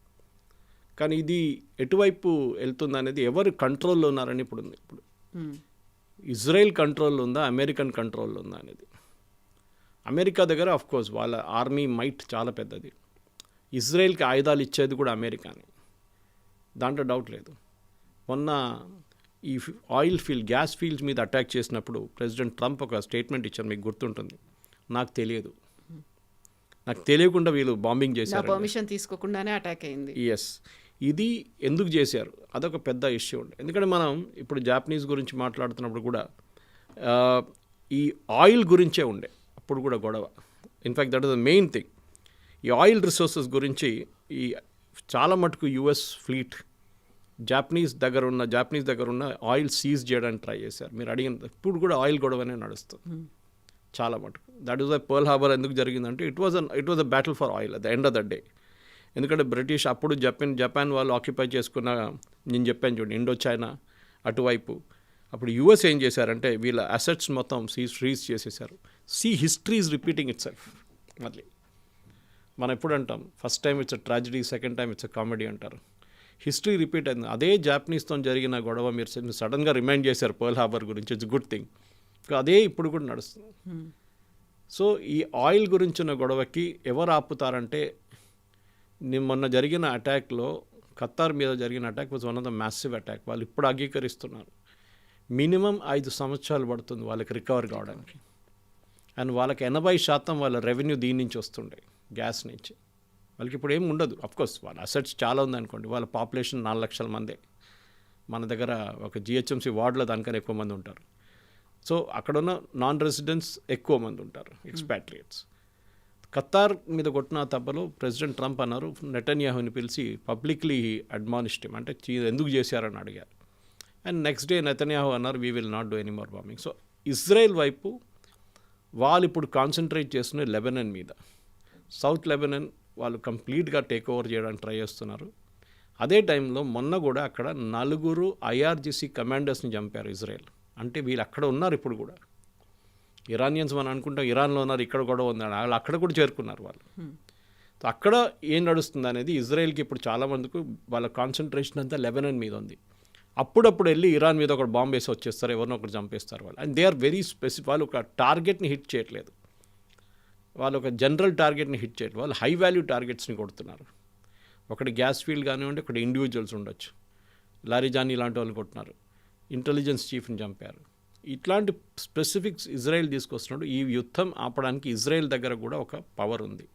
కానీ ఇది ఎటువైపు వెళ్తుంది అనేది, ఎవరు కంట్రోల్లో ఉన్నారని ఇప్పుడు ఉంది. ఇప్పుడు ఇజ్రాయెల్ కంట్రోల్లో ఉందా, అమెరికన్ కంట్రోల్లో ఉందా అనేది. అమెరికా దగ్గర ఆఫ్కోర్స్ వాళ్ళ ఆర్మీ మైట్ చాలా పెద్దది. ఇజ్రాయెల్కి ఆయుధాలు ఇచ్చేది కూడా అమెరికానే, దాంట్లో డౌట్ లేదు. మొన్న ఈ గ్యాస్ ఫీల్డ్స్ మీద అటాక్ చేసినప్పుడు ప్రెసిడెంట్ ట్రంప్ ఒక స్టేట్మెంట్ ఇచ్చారు, మీకు గుర్తుంటుంది. నాకు తెలియకుండా వీళ్ళు బాంబింగ్ చేశారు, పర్మిషన్ తీసుకోకుండానే అటాక్ అయింది. ఎస్, ఇది ఎందుకు చేశారు అదొక పెద్ద ఇష్యూ ఉండే. ఎందుకంటే మనం ఇప్పుడు జాపనీస్ గురించి మాట్లాడుతున్నప్పుడు కూడా ఈ ఆయిల్ గురించే ఉండే అప్పుడు కూడా గొడవ. In fact that is the main thing. ఈ ఆయిల్ రిసోర్సెస్ గురించి ఈ చాలా మటుకు యుఎస్ ఫ్లీట్ జాపనీస్ దగ్గర ఉన్న ఆయిల్ సీజ్ చేయడానికి ట్రై చేశారు. మీరు అడిగిన ఇప్పుడు కూడా ఆయిల్ గొడవనే నడుస్తుంది చాలా మటుకు. That is why Pearl Harbor ఎందుకు జరిగిందంటే it was a battle for oil at the end of the day. ఎందుకంటే బ్రిటిష్ అప్పుడు జపాన్ వాళ్ళు ఆక్యుపై చేసుకున్న, నేను చెప్పాను చూడండి, ఇండో చైనా అటువైపు. అప్పుడు యుఎస్ ఏం చేశారంటే వీళ్ళ అసెట్స్ మొత్తం ఫ్రీజ్ చేసేసారు. History is repeating it self. మళ్ళీ మనం ఎప్పుడు అంటాం, first time it's a tragedy, second time it's a comedy అంటారు. హిస్టరీ రిపీట్ అయింది. అదే జాపనీస్తో జరిగిన గొడవ మీరు సడన్గా రిమైండ్ చేశారు పర్ల్ హార్బర్ గురించి, ఇట్స్ గుడ్ థింగ్. అదే ఇప్పుడు కూడా నడుస్తుంది. సో ఈ ఆయిల్ గురించిన గొడవకి ఎవరు ఆపుతారంటే, మొన్న జరిగిన అటాక్లో ఖతార్ మీద జరిగిన attack was one of the massive attack. వాళ్ళు ఇప్పుడు అంగీకరిస్తున్నారు మినిమం 5 సంవత్సరాలు పడుతుంది వాళ్ళకి రికవర్ కావడానికి. అండ్ వాళ్ళకి 80% వాళ్ళ రెవెన్యూ దీని నుంచి వస్తుండే, గ్యాస్ నుంచి. వాళ్ళకి ఇప్పుడు ఏమి ఉండదు. అఫ్కోర్స్ వాళ్ళ అసెట్స్ చాలా ఉందనుకోండి, వాళ్ళ పాపులేషన్ 4 లక్షల మందే. మన దగ్గర ఒక జిహెచ్ఎంసీ వార్డులో దానికన్నా ఎక్కువ మంది ఉంటారు. సో అక్కడున్న నాన్ రెసిడెంట్స్ ఎక్కువ మంది ఉంటారు, ఎక్స్పాట్రియేట్స్. ఖతార్ మీద కొట్టిన తప్పలో ప్రెసిడెంట్ ట్రంప్ అన్నారు, నెటన్యాహుని పిలిచి పబ్లిక్లీ అడ్మానిష్డ్ హిమ్, అంటే ఎందుకు చేశారని అడిగారు. అండ్ నెక్స్ట్ డే నెతన్యాహు అన్నారు, we will not do any more bombing. So Israel వైపు వాళ్ళు ఇప్పుడు కాన్సన్ట్రేట్ చేస్తున్న లెబనన్ మీద. సౌత్ లెబనన్ వాళ్ళు కంప్లీట్గా టేక్ ఓవర్ చేయడానికి ట్రై చేస్తున్నారు. అదే టైంలో మొన్న కూడా అక్కడ 4 IRGC కమాండర్స్ని చంపారు ఇజ్రాయెల్. అంటే వీళ్ళు అక్కడ ఉన్నారు ఇప్పుడు కూడా. ఇరానియన్స్ మనం అనుకుంటాం ఇరాన్లో ఉన్నారు, ఇక్కడ కూడా ఉన్నారు, వాళ్ళు అక్కడ కూడా చేరుకున్నారు వాళ్ళు. సో అక్కడ ఏం నడుస్తుంది అనేది ఇజ్రాయెల్కి ఇప్పుడు చాలామందికి వాళ్ళ కాన్సన్ట్రేషన్ అంతా లెబనాన్ మీద ఉంది. అప్పుడప్పుడు వెళ్ళి ఇరాన్ మీద ఒక బాంబు వేసి వచ్చేస్తారు, ఎవరినో ఒకటి చంపేస్తారు వాళ్ళు. And they are very specific. వాళ్ళు ఒక టార్గెట్ని హిట్ చేయట్లేదు, వాళ్ళు ఒక జనరల్ టార్గెట్ని హిట్ చేయట్లేదు, వాళ్ళు హై వాల్యూ టార్గెట్స్ని కొడుతున్నారు. ఒకటి గ్యాస్ ఫీల్డ్ కానివ్వండి, ఒకటి ఇండివిజువల్స్ ఉండొచ్చు, లారీజానీ లాంటి వాళ్ళు కొట్టినారు, ఇంటెలిజెన్స్ చీఫ్ని చంపారు. ఇట్లాంటి స్పెసిఫిక్స్ ఇజ్రాయెల్ తీసుకొస్తున్నాడు. ఈ యుద్ధం ఆపడానికి ఇజ్రాయెల్ దగ్గర కూడా ఒక పవర్ ఉంది,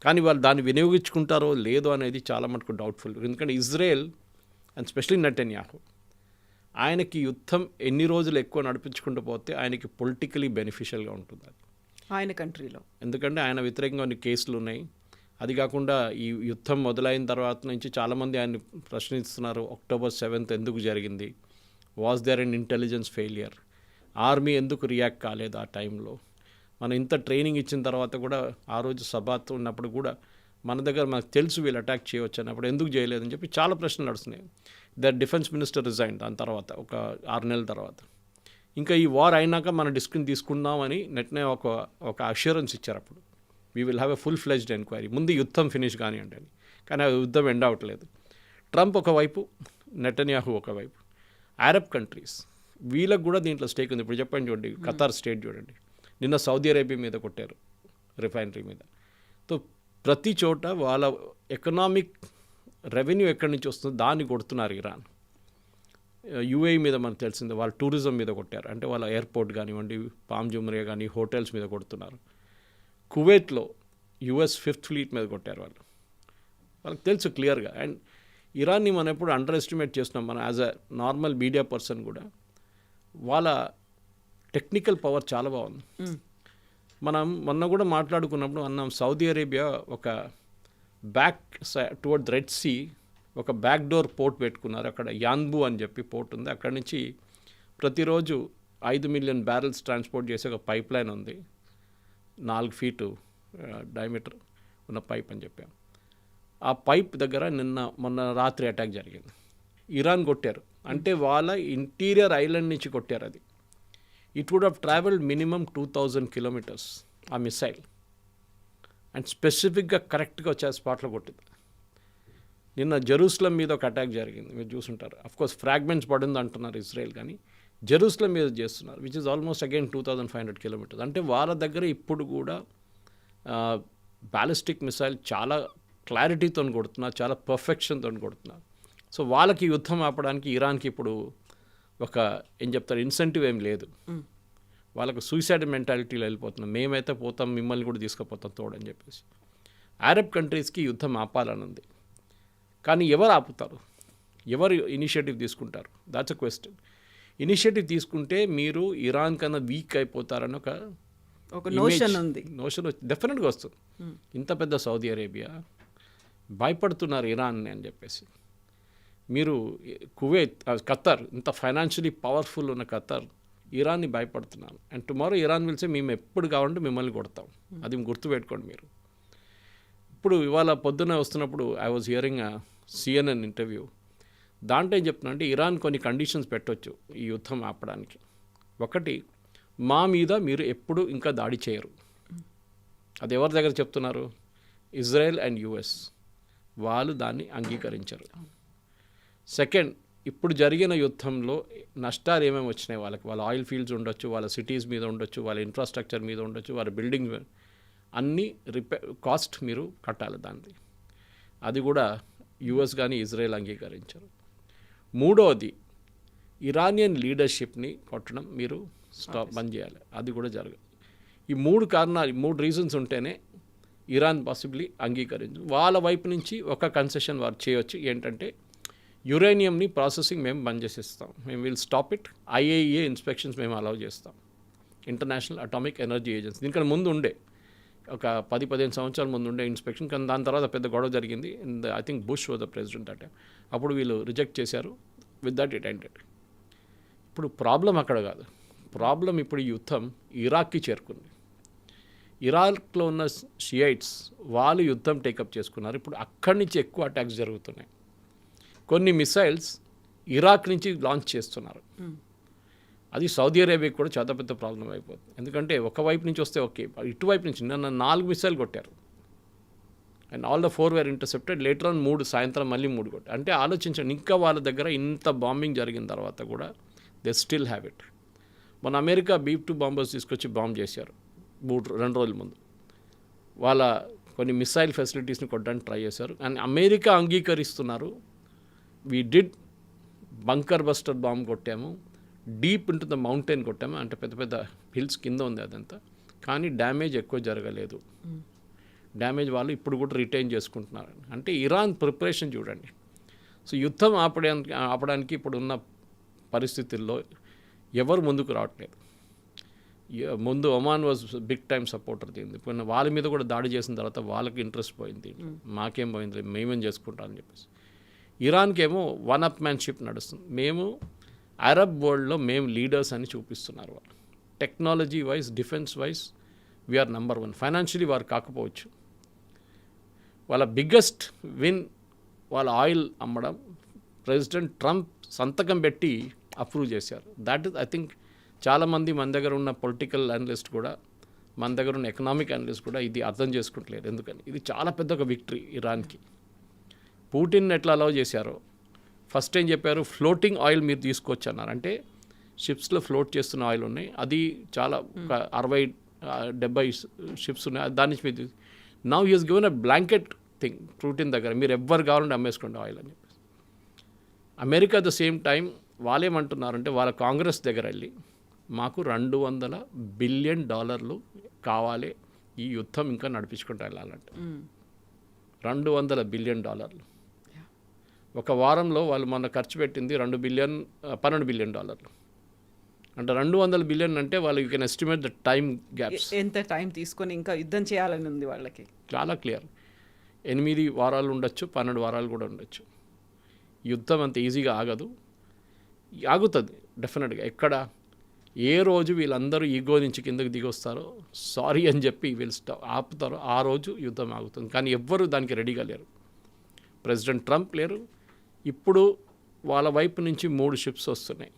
కానీ వాళ్ళు దాన్ని వినియోగించుకుంటారో లేదో అనేది చాలా మటుకు డౌట్ఫుల్. ఎందుకంటే ఇజ్రాయెల్ అండ్ స్పెషలీ నెటన్యాహు, ఆయనకి యుద్ధం ఎన్ని రోజులు ఎక్కువ నడిపించుకుంటూ పోతే ఆయనకి పొలిటికలీ బెనిఫిషియల్గా ఉంటుంది అది ఆయన కంట్రీలో. ఎందుకంటే ఆయన వ్యతిరేకంగా కొన్ని కేసులు ఉన్నాయి. అది కాకుండా ఈ యుద్ధం మొదలైన తర్వాత నుంచి చాలామంది ఆయన ప్రశ్నిస్తున్నారు, October 7th ఎందుకు జరిగింది, was there and intelligence failure, army ఎందుకు రియాక్ట్ కాలేదు ఆ టైంలో, మనం ఇంత ట్రైనింగ్ ఇచ్చిన తర్వాత కూడా ఆ రోజు సభతో ఉన్నప్పుడు కూడా మన దగ్గర మనకు తెలుసు వీళ్ళు అటాక్ చేయవచ్చు అన్నప్పుడు ఎందుకు చేయలేదని చెప్పి చాలా ప్రశ్నలు నడుస్తున్నాయి. డిఫెన్స్ మినిస్టర్ రిజైన్ దాని తర్వాత ఒక 6 నెలల తర్వాత. ఇంకా ఈ వార్ అయినాక మనం డిస్కషన్ తీసుకుందామని నెట్నే ఒక అష్యూరెన్స్ ఇచ్చారు. అప్పుడు we will have a full fledged enquiry, ముందు యుద్ధం ఫినిష్ కానివ్వండి అని. కానీ ఆ యుద్ధం ఎండ్ అవ్వట్లేదు. ట్రంప్ ఒకవైపు, నెటన్యాహు ఒకవైపు. అరబ్ కంట్రీస్ వీళ్ళకు కూడా దీంట్లో స్టేక్ ఉంది. ఇప్పుడు చెప్పండి చూడండి, ఖతార్ స్టేట్ చూడండి, నిన్న సౌదీ అరేబియా మీద కొట్టారు, రిఫైనరీ మీద. సో ప్రతి చోట వాళ్ళ ఎకనామిక్ రెవెన్యూ ఎక్కడి నుంచి వస్తుందో దాన్ని కొడుతున్నారు. ఇరాన్, UAE మీద మనకు తెలిసిందే, వాళ్ళు టూరిజం మీద కొట్టారు, అంటే వాళ్ళ ఎయిర్పోర్ట్ కానివ్వండి, పామ్ జుమరియా కానీ హోటల్స్ మీద కొడుతున్నారు. కువైట్లో US 5th ఫ్లీట్ మీద కొట్టారు వాళ్ళు, వాళ్ళకి తెలుసు క్లియర్గా. అండ్ ఇరాన్ని మనం ఎప్పుడు అండర్ ఎస్టిమేట్ చేస్తున్నాం మనం as a normal media person కూడా. వాళ్ళ టెక్నికల్ పవర్ చాలా బాగుంది. మనం మొన్న కూడా మాట్లాడుకున్నప్పుడు అన్నాం, సౌదీ అరేబియా ఒక బ్యాక్ టువర్డ్ రెడ్ సీ ఒక బ్యాక్ డోర్ పోర్ట్ పెట్టుకున్నారు. అక్కడ యాన్బు అని చెప్పి పోర్ట్ ఉంది. అక్కడి నుంచి ప్రతిరోజు 5 మిలియన్ బ్యారెల్స్ ట్రాన్స్పోర్ట్ చేసే ఒక పైప్ లైన్ ఉంది, 4 ఫీటు డయామీటర్ ఉన్న పైప్ అని చెప్పాం. ఆ పైప్ దగ్గర మొన్న రాత్రి అటాక్ జరిగింది, ఇరాన్ కొట్టారు. అంటే వాళ్ళ ఇంటీరియర్ ఐలాండ్ నుంచి కొట్టారు. అది it would have travelled minimum 2000 kilometres ఆ మిసైల్. అండ్ స్పెసిఫిక్గా కరెక్ట్గా వచ్చే స్పాట్లో కొట్టింది. నిన్న జెరూసలం మీద ఒక అటాక్ జరిగింది, మీరు చూసుంటారు. అఫ్కోర్స్ ఫ్రాగ్మెంట్స్ పడింది అంటున్నారు ఇజ్రాయెల్, కానీ జెరూసలం మీద చేస్తున్నారు, which is almost again 2500 kilometres. అంటే వాళ్ళ దగ్గర ఇప్పుడు కూడా బ్యాలిస్టిక్ మిసైల్ చాలా క్లారిటీతో కొడుతున్నారు, చాలా పర్ఫెక్షన్తో కొడుతున్నారు. సో వాళ్ళకి యుద్ధం ఆపడానికి ఇరాన్కి ఇప్పుడు ఒక ఏం చెప్తారు ఇన్సెంటివ్ ఏం లేదు. వాళ్ళకు సూసైడ్ మెంటాలిటీలో వెళ్ళిపోతున్నాం, మేమైతే పోతాం మిమ్మల్ని కూడా తీసుకుపోతాం తోడని చెప్పేసి. అరబ్ కంట్రీస్కి యుద్ధం ఆపాలని ఉంది, కానీ ఎవరు ఆపుతారు, ఎవరు ఇనిషియేటివ్ తీసుకుంటారు, దాట్స్ అ క్వశ్చన్. ఇనిషియేటివ్ తీసుకుంటే మీరు ఇరాన్ కన్నా వీక్ అయిపోతారని ఒక నోషన్ ఉంది, నోషన్ డెఫినెట్గా వస్తుంది. ఇంత పెద్ద సౌదీ అరేబియా భయపడుతున్నారు ఇరాన్ని అని చెప్పేసి. మీరు కువైత్, ఖతార్, ఇంత ఫైనాన్షియలీ పవర్ఫుల్ ఉన్న ఖతార్ ఇరాన్ని భయపడుతున్నారు. అండ్ టుమారో ఇరాన్ పిలిచే మేము ఎప్పుడు కావాలంటే మిమ్మల్ని కొడతాం, అది గుర్తుపెట్టుకోండి మీరు. ఇప్పుడు ఇవాళ పొద్దున వస్తున్నప్పుడు I was hearing CNN interview. దాంట్లో ఏం చెప్తున్నా అంటే ఇరాన్ కొన్ని కండిషన్స్ పెట్టవచ్చు ఈ యుద్ధం ఆపడానికి. ఒకటి, మా మీద మీరు ఎప్పుడు ఇంకా దాడి చేయరు. అది ఎవరి దగ్గర చెప్తున్నారు? ఇజ్రాయెల్ అండ్ US, వాళ్ళు దాన్ని అంగీకరించరు. సెకండ్, ఇప్పుడు జరిగిన యుద్ధంలో నష్టాలు ఏమేమి వచ్చినాయి వాళ్ళకి, వాళ్ళ ఆయిల్ ఫీల్డ్స్ ఉండొచ్చు, వాళ్ళ సిటీస్ మీద ఉండొచ్చు, వాళ్ళ ఇన్ఫ్రాస్ట్రక్చర్ మీద ఉండొచ్చు, వాళ్ళ బిల్డింగ్స్ అన్నీ కాస్ట్ మీరు కట్టాలి దాన్ని. అది కూడా US కానీ ఇజ్రాయెల్ అంగీకరించరు. మూడవది, ఇరానియన్ లీడర్షిప్ని కొట్టడం మీరు బంద్ చేయాలి, అది కూడా జరగదు. ఈ 3 కారణాలు, 3 రీజన్స్ ఉంటేనే ఇరాన్ పాసిబ్లీ అంగీకరించు. వాళ్ళ వైపు నుంచి ఒక కన్సెషన్ వారు చేయొచ్చు, ఏంటంటే యురేనియంని ప్రాసెసింగ్ మేము బంద్ చేసేస్తాం, మేము will stop it, IAEA inspections మేము అలౌ చేస్తాం, ఇంటర్నేషనల్ అటామిక్ ఎనర్జీ ఏజెన్సీ. దీనికన్నా ముందు ఉండే ఒక 10-15 సంవత్సరాల ముందు ఉండే ఇన్స్పెక్షన్, కానీ దాని తర్వాత పెద్ద గొడవ జరిగింది. I think bush was the president అంటే, అప్పుడు వీళ్ళు రిజెక్ట్ చేశారు. With that it ended. ఇప్పుడు ప్రాబ్లం అక్కడ కాదు, ప్రాబ్లం ఇప్పుడు ఈ యుద్ధం ఇరాక్కి చేరుకుంది. ఇరాక్లో ఉన్న షియైట్స్ వాళ్ళు యుద్ధం టేకప్ చేసుకున్నారు. ఇప్పుడు అక్కడి నుంచి ఎక్కువ అటాక్స్ జరుగుతున్నాయి. కొన్ని మిసైల్స్ ఇరాక్ నుంచి లాంచ్ చేస్తున్నారు. అది సౌదీ అరేబియాకి కూడా చాలా పెద్ద ప్రాబ్లం అయిపోతుంది. ఎందుకంటే ఒకవైపు నుంచి వస్తే ఓకే, ఇటువైపు నుంచి నిన్న 4 మిసైల్ కొట్టారు. And all the 4 were intercepted. Later on 3 సాయంత్రం మళ్ళీ 3 కొట్టారు. అంటే ఆలోచించండి, ఇంకా వాళ్ళ దగ్గర ఇంత బాంబింగ్ జరిగిన తర్వాత కూడా దే స్టిల్ హ్యావ్ ఇట్. మన అమెరికా B-2 బాంబర్స్ తీసుకొచ్చి బాంబ్ చేశారు 2 రోజుల ముందు. వాళ్ళ కొన్ని మిసైల్ ఫెసిలిటీస్ని కొట్టడానికి ట్రై చేశారు. అండ్ అమెరికా అంగీకరిస్తున్నారు, we did bunker buster bomb కొట్టాము, డీప్ ఇంటూ ద మౌంటైన్ కొట్టాము, అంటే పెద్ద పెద్ద హిల్స్ కింద ఉంది అదంతా, కానీ డ్యామేజ్ ఎక్కువ జరగలేదు. డ్యామేజ్ వాళ్ళు ఇప్పుడు కూడా రిటైన్ చేసుకుంటున్నారు. అంటే ఇరాన్ ప్రిపరేషన్ చూడండి. సో యుద్ధం ఆపడానికి ఇప్పుడున్న పరిస్థితుల్లో ఎవరు ముందుకు రావట్లేదు. ముందు Oman was big time supporter దీన్ని. ఇప్పుడు వాళ్ళ మీద కూడా దాడి చేసిన తర్వాత వాళ్ళకి ఇంట్రెస్ట్ పోయింది, మాకేం పోయింది, మేమేం చేసుకుంటామని చెప్పేసి. ఇరాన్కి ఏమో వన్ అప్ మ్యాన్షిప్ నడుస్తుంది. మేము అరబ్ వరల్డ్లో మేము లీడర్స్ అని చూపిస్తున్నారు వాళ్ళు. Technology wise, defence wise we're number 1. Financially వారు కాకపోవచ్చు. వాళ్ళ బిగ్గెస్ట్ విన్ వాళ్ళ ఆయిల్ అమ్మడం ప్రెసిడెంట్ ట్రంప్ సంతకం పెట్టి అప్రూవ్ చేశారు. దాట్ ఇస్ ఐ థింక్ చాలామంది మన దగ్గర ఉన్న పొలిటికల్ అనలిస్ట్ కూడా, మన దగ్గర ఉన్న ఎకనామిక్ అనలిస్ట్ కూడా ఇది అర్థం చేసుకుంటలేరు. ఎందుకని ఇది చాలా పెద్ద ఒక విక్టరీ ఇరాన్కి. పుటిన్ ఎట్లా అలౌ చేశారో, ఫస్ట్ ఏం చెప్పారు, ఫ్లోటింగ్ ఆయిల్ మీరు తీసుకోవచ్చు అన్నారు. అంటే షిప్స్లో ఫ్లోట్ చేస్తున్న ఆయిల్ ఉన్నాయి, అది చాలా ఒక 60-70 షిప్స్ ఉన్నాయి, దాని నుంచి మీరు now he has given a blanket thing Putin దగ్గర, మీరు ఎవ్వరు కావాలంటే అమ్మేసుకోండి ఆయిల్ అని చెప్పేసి. America at the same time వాళ్ళేమంటున్నారంటే, వాళ్ళ కాంగ్రెస్ దగ్గర వెళ్ళి మాకు $200 బిలియన్ కావాలి ఈ యుద్ధం ఇంకా నడిపించుకుంటూ వెళ్ళాలంటే. $200 బిలియన్. ఒక వారంలో వాళ్ళు మొన్న ఖర్చు పెట్టింది $12 బిలియన్. అంటే 200 బిలియన్ అంటే వాళ్ళు you can estimate the time gaps. ఎంత టైం తీసుకొని ఇంకా యుద్ధం చేయాలని ఉంది వాళ్ళకి. చాలా క్లియర్. 8 వారాలు ఉండొచ్చు, 12 వారాలు కూడా ఉండొచ్చు. యుద్ధం అంత ఈజీగా ఆగదు. ఆగుతుంది డెఫినెట్గా. ఎక్కడ ఏ రోజు వీళ్ళందరూ ఈగో నుంచి కిందకి దిగొస్తారో, సారీ అని చెప్పి వీళ్ళు ఆపుతారో, ఆ రోజు యుద్ధం ఆగుతుంది. కానీ ఎవ్వరూ దానికి రెడీగా లేరు. ప్రెసిడెంట్ ట్రంప్ లేరు. ఇప్పుడు వాళ్ళ వైపు నుంచి 3 షిప్స్ వస్తున్నాయి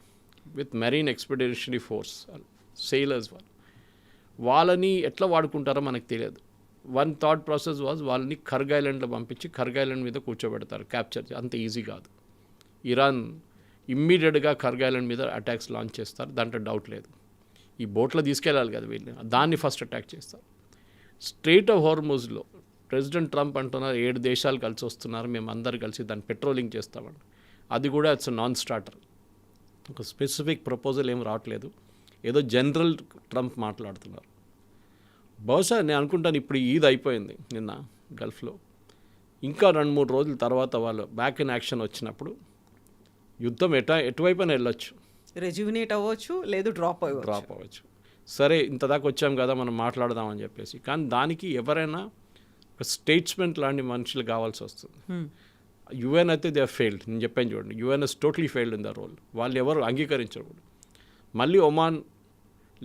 with marine expeditionary force sailors. వాళ్ళని ఎట్లా వాడుకుంటారో మనకు తెలియదు. వన్ థాట్ ప్రాసెస్ వాజ్ వాళ్ళని ఖర్గ్ ఐలాండ్లో పంపించి ఖర్గ్ ఐలాండ్ మీద కూర్చోబెడతారు, క్యాప్చర్. అంత ఈజీ కాదు. ఇరాన్ ఇమ్మీడియట్గా ఖర్గ్ ఐలాండ్ మీద అటాక్స్ లాంచ్ చేస్తారు, దాంట్లో డౌట్ లేదు. ఈ బోట్లో తీసుకెళ్ళాలి కదా వీళ్ళు, దాన్ని ఫస్ట్ అటాక్ చేస్తారు. స్ట్రెయిట్ ఆఫ్ హార్ముజ్లో ప్రెసిడెంట్ ట్రంప్ అంటున్నారు 7 దేశాలు కలిసి వస్తున్నారు, మేము అందరు కలిసి దాన్ని పెట్రోలింగ్ చేస్తామండి. అది కూడా ఇట్స్ నాన్ స్టార్టర్. ఒక స్పెసిఫిక్ ప్రపోజల్ ఏం రావట్లేదు, ఏదో జనరల్ ట్రంప్ మాట్లాడుతున్నారు. బహుశా నేను అనుకుంటాను ఇప్పుడు ఈద్ అయిపోయింది నిన్న గల్ఫ్లో, ఇంకా 2-3 రోజుల తర్వాత వాళ్ళు బ్యాక్ ఇన్ యాక్షన్ వచ్చినప్పుడు యుద్ధం ఎటువైపున వెళ్ళొచ్చు. రెజ్యూనేట్ అవ్వచ్చు, లేదు డ్రాప్ అవ్వచ్చు. సరే ఇంత దాకా వచ్చాం కదా మనం మాట్లాడదామని చెప్పేసి. కానీ దానికి ఎవరైనా ఒక స్టేట్స్మెంట్ లాంటి మనుషులు కావాల్సి వస్తుంది. యుఎన్ అయితే దే ఆర్ ఫెయిల్డ్. నేను చెప్పాను చూడండి, UN is totally failed in the role. వాళ్ళు ఎవరు అంగీకరించరు. మళ్ళీ ఒమాన్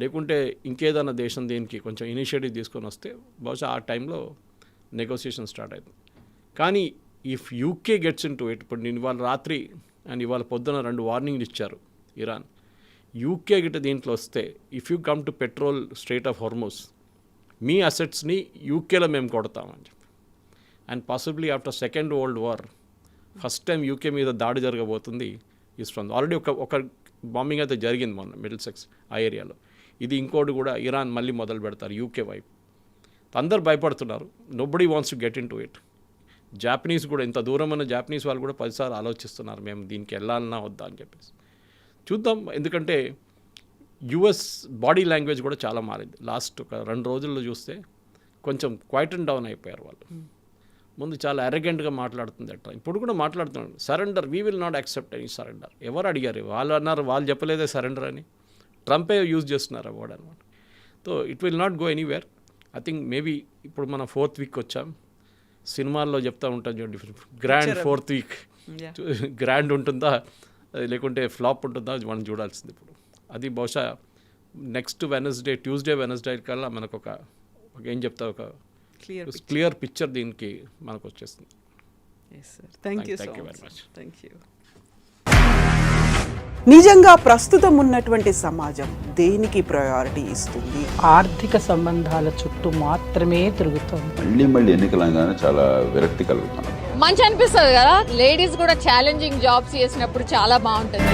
లేకుంటే ఇంకేదైనా దేశం దీనికి కొంచెం ఇనిషియేటివ్ తీసుకొని వస్తే బహుశా ఆ టైంలో నెగోసియేషన్ స్టార్ట్ అవుతుంది. కానీ if UK gets in to it, ఇప్పుడు నేను ఇవాళ రాత్రి అండ్ ఇవాళ పొద్దున 2 వార్నింగ్లు ఇచ్చారు ఇరాన్. యూకే గిట్ట దీంట్లో వస్తే, if you come to patrol strait of Hormuz, మీ అసెట్స్ని యూకేలో మేము కొడతామని చెప్పి. And possibly after second world war first time UK మీద దాడి జరగబోతుంది ఈస్ట్ ఫ్రంట్. ఆల్రెడీ ఒక బాంబింగ్ అయితే జరిగింది మొన్న మిడిల్సెక్స్ ఆ ఏరియాలో. ఇది ఇంకోటి కూడా ఇరాన్ మళ్ళీ మొదలు పెడతారు యూకే వైపు. అందరు భయపడుతున్నారు. Nobody wants to get in to it. Japanese కూడా, ఇంత దూరం ఉన్న జాపనీస్ వాళ్ళు కూడా 10 సార్లు ఆలోచిస్తున్నారు మేము దీనికి వెళ్ళాలన్నా వద్దా అని చెప్పేసి. చూద్దాం. ఎందుకంటే యుఎస్ బాడీ లాంగ్వేజ్ కూడా చాలా మారింది. లాస్ట్ ఒక 2 రోజుల్లో చూస్తే కొంచెం క్వైట్ అండ్ డౌన్ అయిపోయారు వాళ్ళు. ముందు చాలా అరెగెంట్గా మాట్లాడుతుంది అట్లా, ఇప్పుడు కూడా మాట్లాడుతున్నాడు. Surrender, we will not accept any surrender. ఎవరు అడిగారు? వాళ్ళు అన్నారు, వాళ్ళు చెప్పలేదే సరెండర్ అని. ట్రంపే యూజ్ చేస్తున్నారు ఆ వర్డ్ అనమాట. So it will not go anywhere. I think maybe ఇప్పుడు మన 4th వీక్ వచ్చాం. సినిమాల్లో చెప్తా ఉంటాం చూడండి, గ్రాండ్ 4th వీక్. గ్రాండ్ ఉంటుందా లేకుంటే ఫ్లాప్ ఉంటుందా మనం చూడాల్సింది ఇప్పుడు. అది బహుశా నెక్స్ట్ ట్యూస్డే వెనస్డే కల్లా మనకు ఒక ఏం చెప్తా, ఒక క్లియర్ పిక్చర్ దీనికి మనకు వచ్చేస్తుంది. Thank you so Thank you very much. much. Thank you. నిజంగా ప్రస్తుతం ఉన్నటువంటి సమాజం దేనికి ప్రయారిటీ ఇస్తుంది? ఆర్థిక సంబంధాల చుట్టూ మాత్రమే తిరుగుతోంది. మళ్ళీ ఎన్నికలంగానే చాలా విరక్తి కలుగుతాను. మంచి అనిపిస్తుంది కదా, లేడీస్ కూడా ఛాలెంజింగ్ జాబ్స్ చేసినప్పుడు చాలా బాగుంటుంది.